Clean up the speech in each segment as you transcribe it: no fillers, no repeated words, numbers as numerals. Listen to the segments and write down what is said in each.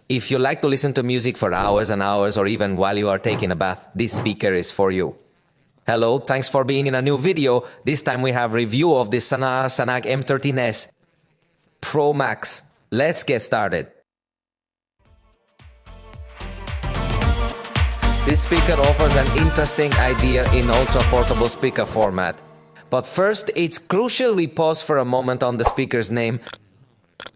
If you like to listen to music for hours and hours or even while you are taking a bath, this speaker is for you. Hello, thanks for being in a new video. This time we have review of the SANAG M13S Pro Max. Let's get started. This speaker offers an interesting idea in ultra-portable speaker format. But first, it's crucial we pause for a moment on the speaker's name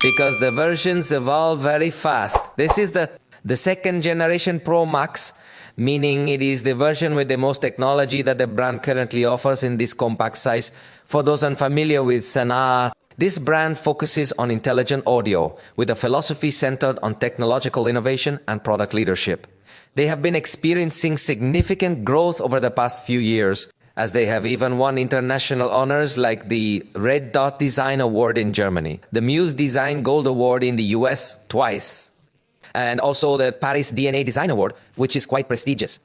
because the versions evolve very fast. This is the second generation Pro Max, meaning it is the version with the most technology that the brand currently offers in this compact size. For those unfamiliar with SANAG, this brand focuses on intelligent audio with a philosophy centered on technological innovation and product leadership. They have been experiencing significant growth over the past few years, as they have even won international honors like the Red Dot Design Award in Germany, the Muse Design Gold Award in the US twice, and also the Paris DNA Design Award, which is quite prestigious.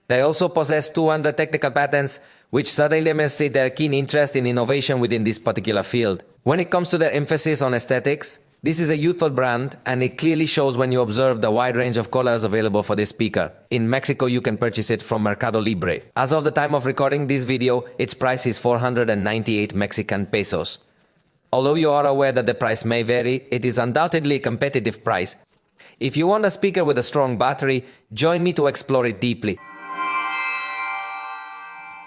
They also possess 200 technical patents, which certainly demonstrate their keen interest in innovation within this particular field. When it comes to their emphasis on aesthetics, this is a youthful brand, and it clearly shows when you observe the wide range of colors available for this speaker. In Mexico, you can purchase it from Mercado Libre. As of the time of recording this video, its price is 498 Mexican pesos. Although you are aware that the price may vary, it is undoubtedly a competitive price. If you want a speaker with a strong battery, join me to explore it deeply.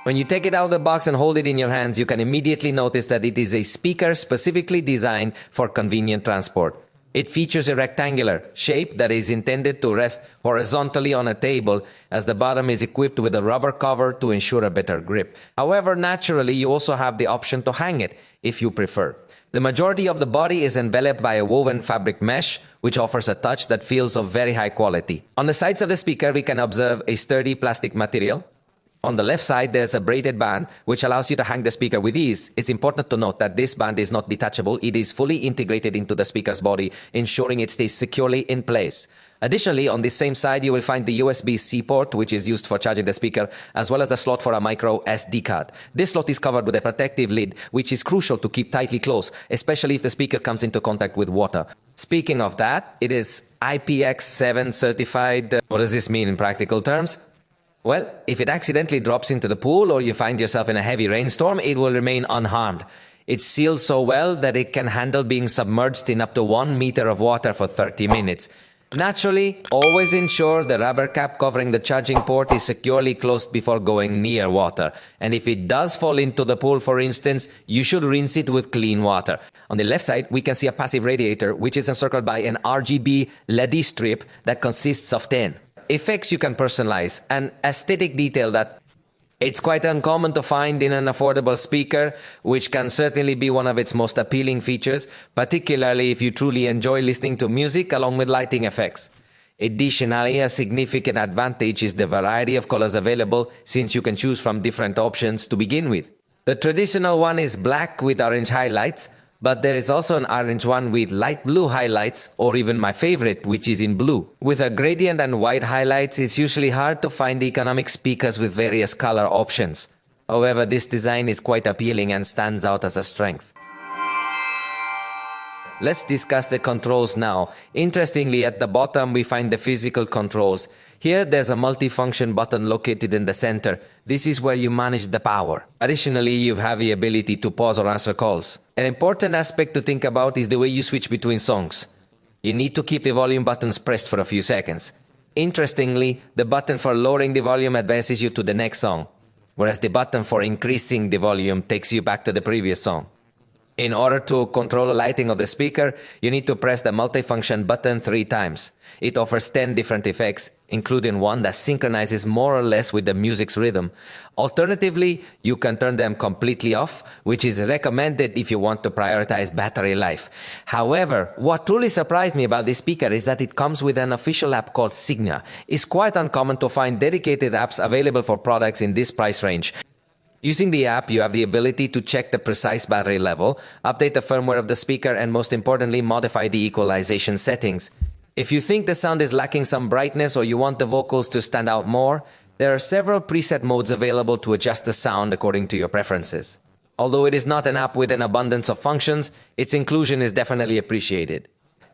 When you take it out of the box and hold it in your hands, you can immediately notice that it is a speaker specifically designed for convenient transport. It features a rectangular shape that is intended to rest horizontally on a table, as the bottom is equipped with a rubber cover to ensure a better grip. However, naturally, you also have the option to hang it if you prefer. The majority of the body is enveloped by a woven fabric mesh, which offers a touch that feels of very high quality. On the sides of the speaker, we can observe a sturdy plastic material. On the left side, there's a braided band, which allows you to hang the speaker with ease. It's important to note that this band is not detachable. It is fully integrated into the speaker's body, ensuring it stays securely in place. Additionally, on the same side, you will find the USB-C port, which is used for charging the speaker, as well as a slot for a micro SD card. This slot is covered with a protective lid, which is crucial to keep tightly closed, especially if the speaker comes into contact with water. Speaking of that, it is IPX7 certified. What does this mean in practical terms? Well, if it accidentally drops into the pool or you find yourself in a heavy rainstorm, it will remain unharmed. It's sealed so well that it can handle being submerged in up to 1 meter of water for 30 minutes. Naturally, always ensure the rubber cap covering the charging port is securely closed before going near water. And if it does fall into the pool, for instance, you should rinse it with clean water. On the left side, we can see a passive radiator, which is encircled by an RGB LED strip that consists of 10 effects you can personalize, an aesthetic detail that it's quite uncommon to find in an affordable speaker, which can certainly be one of its most appealing features, particularly if you truly enjoy listening to music along with lighting effects. Additionally, a significant advantage is the variety of colors available, since you can choose from different options to begin with. The traditional one is black with orange highlights, but there is also an orange one with light blue highlights, or even my favorite, which is in blue. With a gradient and white highlights, it's usually hard to find economic speakers with various color options. However, this design is quite appealing and stands out as a strength. Let's discuss the controls now. Interestingly, at the bottom we find the physical controls. Here there's a multifunction button located in the center. This is where you manage the power. Additionally, you have the ability to pause or answer calls. An important aspect to think about is the way you switch between songs. You need to keep the volume buttons pressed for a few seconds. Interestingly, the button for lowering the volume advances you to the next song, whereas the button for increasing the volume takes you back to the previous song. In order to control the lighting of the speaker, you need to press the multifunction button 3 times. It offers 10 different effects, including one that synchronizes more or less with the music's rhythm. Alternatively, you can turn them completely off, which is recommended if you want to prioritize battery life. However, what truly surprised me about this speaker is that it comes with an official app called Signa. It's quite uncommon to find dedicated apps available for products in this price range. Using the app, you have the ability to check the precise battery level, update the firmware of the speaker, and most importantly, modify the equalization settings. If you think the sound is lacking some brightness or you want the vocals to stand out more, there are several preset modes available to adjust the sound according to your preferences. Although it is not an app with an abundance of functions, its inclusion is definitely appreciated.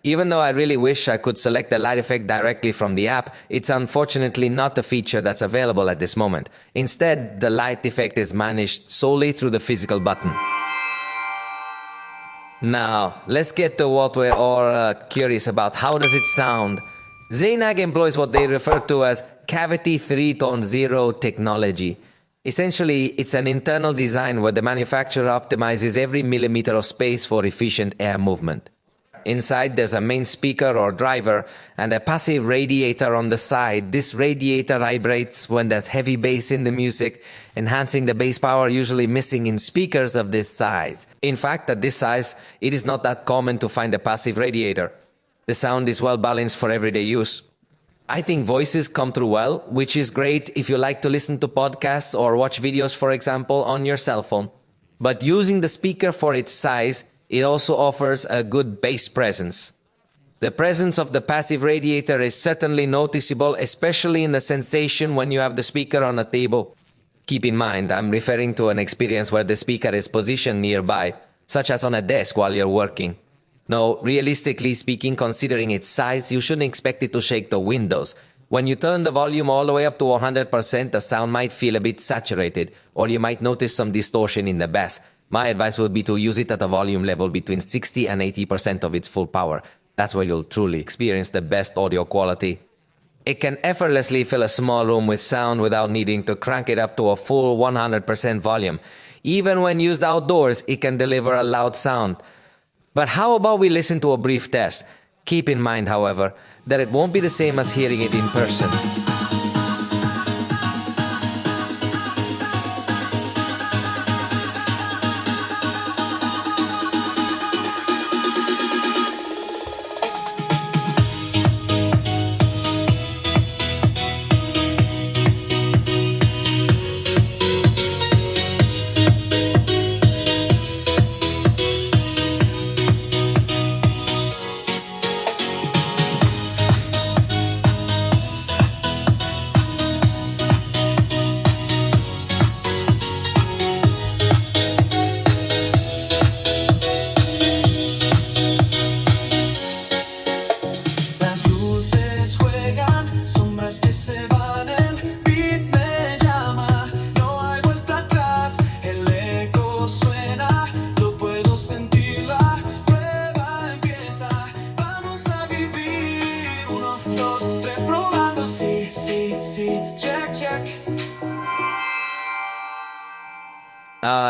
Even though I really wish I could select the light effect directly from the app, it's unfortunately not a feature that's available at this moment. Instead, the light effect is managed solely through the physical button. Now, let's get to what we're all curious about. How does it sound? SANAG employs what they refer to as cavity 3.0 technology. Essentially, it's an internal design where the manufacturer optimizes every millimeter of space for efficient air movement. Inside, there's a main speaker or driver and a passive radiator on the side. This radiator vibrates when there's heavy bass in the music, enhancing the bass power usually missing in speakers of this size. In fact, at this size, it is not that common to find a passive radiator. The sound is well balanced for everyday use. I think voices come through well, which is great if you like to listen to podcasts or watch videos, for example, on your cell phone. But using the speaker for its size, it also offers a good bass presence. The presence of the passive radiator is certainly noticeable, especially in the sensation when you have the speaker on a table. Keep in mind, I'm referring to an experience where the speaker is positioned nearby, such as on a desk while you're working. No, realistically speaking, considering its size, you shouldn't expect it to shake the windows. When you turn the volume all the way up to 100%, the sound might feel a bit saturated, or you might notice some distortion in the bass. My advice would be to use it at a volume level between 60 and 80% of its full power. That's where you'll truly experience the best audio quality. It can effortlessly fill a small room with sound without needing to crank it up to a full 100% volume. Even when used outdoors, it can deliver a loud sound. But how about we listen to a brief test? Keep in mind, however, that it won't be the same as hearing it in person.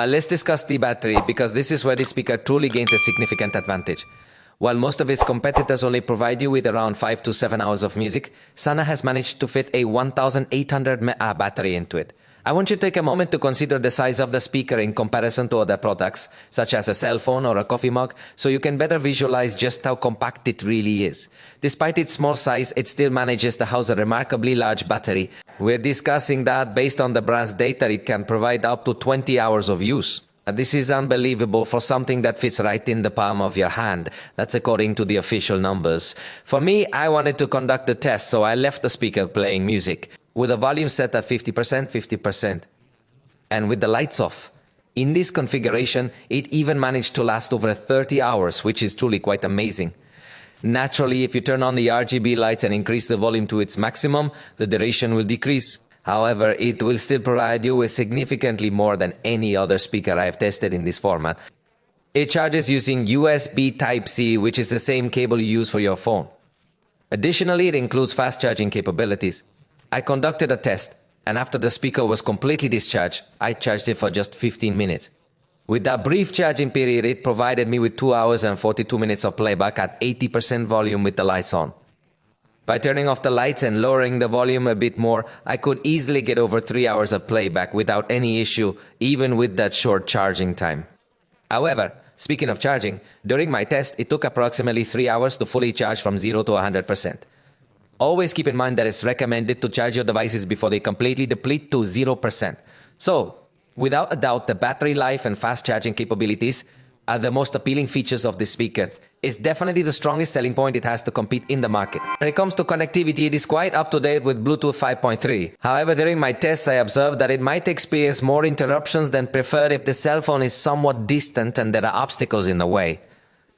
Let's discuss the battery, because this is where the speaker truly gains a significant advantage. While most of its competitors only provide you with around 5 to 7 hours of music, SANAG has managed to fit a 1800 mAh battery into it. I want you to take a moment to consider the size of the speaker in comparison to other products, such as a cell phone or a coffee mug, so you can better visualize just how compact it really is. Despite its small size, it still manages to house a remarkably large battery. We're discussing that based on the brand's data, it can provide up to 20 hours of use. This is unbelievable for something that fits right in the palm of your hand. That's according to the official numbers. For me, I wanted to conduct the test, so I left the speaker playing music, with the volume set at 50%, and with the lights off. In this configuration, it even managed to last over 30 hours, which is truly quite amazing. Naturally, if you turn on the RGB lights and increase the volume to its maximum, the duration will decrease. However, it will still provide you with significantly more than any other speaker I have tested in this format. It charges using USB Type-C, which is the same cable you use for your phone. Additionally, it includes fast charging capabilities. I conducted a test, and after the speaker was completely discharged, I charged it for just 15 minutes. With that brief charging period, it provided me with 2 hours and 42 minutes of playback at 80% volume with the lights on. By turning off the lights and lowering the volume a bit more, I could easily get over 3 hours of playback without any issue, even with that short charging time. However, speaking of charging, during my test, it took approximately 3 hours to fully charge from 0 to 100%. Always keep in mind that it's recommended to charge your devices before they completely deplete to 0%. So, without a doubt, the battery life and fast charging capabilities are the most appealing features of this speaker. It's definitely the strongest selling point it has to compete in the market. When it comes to connectivity, it is quite up to date with Bluetooth 5.3. However, during my tests, I observed that it might experience more interruptions than preferred if the cell phone is somewhat distant and there are obstacles in the way.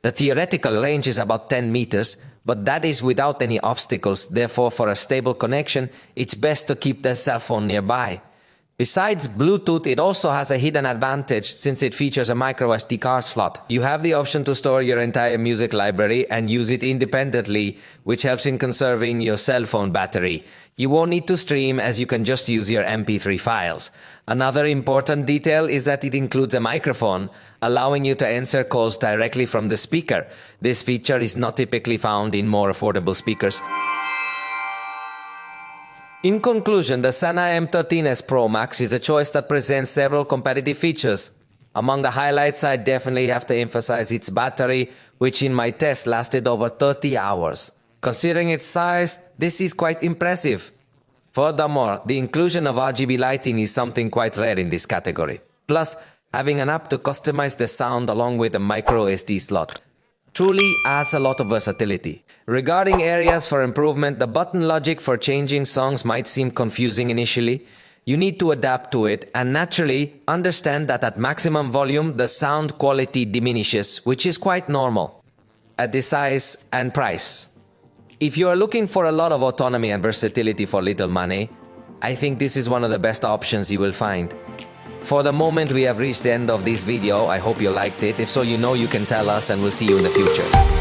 The theoretical range is about 10 meters, but that is without any obstacles. Therefore, for a stable connection, it's best to keep the cell phone nearby. Besides Bluetooth, it also has a hidden advantage since it features a micro SD card slot. You have the option to store your entire music library and use it independently, which helps in conserving your cell phone battery. You won't need to stream as you can just use your MP3 files. Another important detail is that it includes a microphone, allowing you to answer calls directly from the speaker. This feature is not typically found in more affordable speakers. In conclusion, the SANAG M13s Pro Max is a choice that presents several competitive features. Among the highlights, I definitely have to emphasize its battery, which in my test lasted over 30 hours. Considering its size, this is quite impressive. Furthermore, the inclusion of RGB lighting is something quite rare in this category. Plus, having an app to customize the sound along with a micro SD slot truly adds a lot of versatility. Regarding areas for improvement, the button logic for changing songs might seem confusing initially. You need to adapt to it and naturally understand that at maximum volume, the sound quality diminishes, which is quite normal at this size and price. If you are looking for a lot of autonomy and versatility for little money, I think this is one of the best options you will find. For the moment, we have reached the end of this video. I hope you liked it. If so, you know you can tell us, and we'll see you in the future.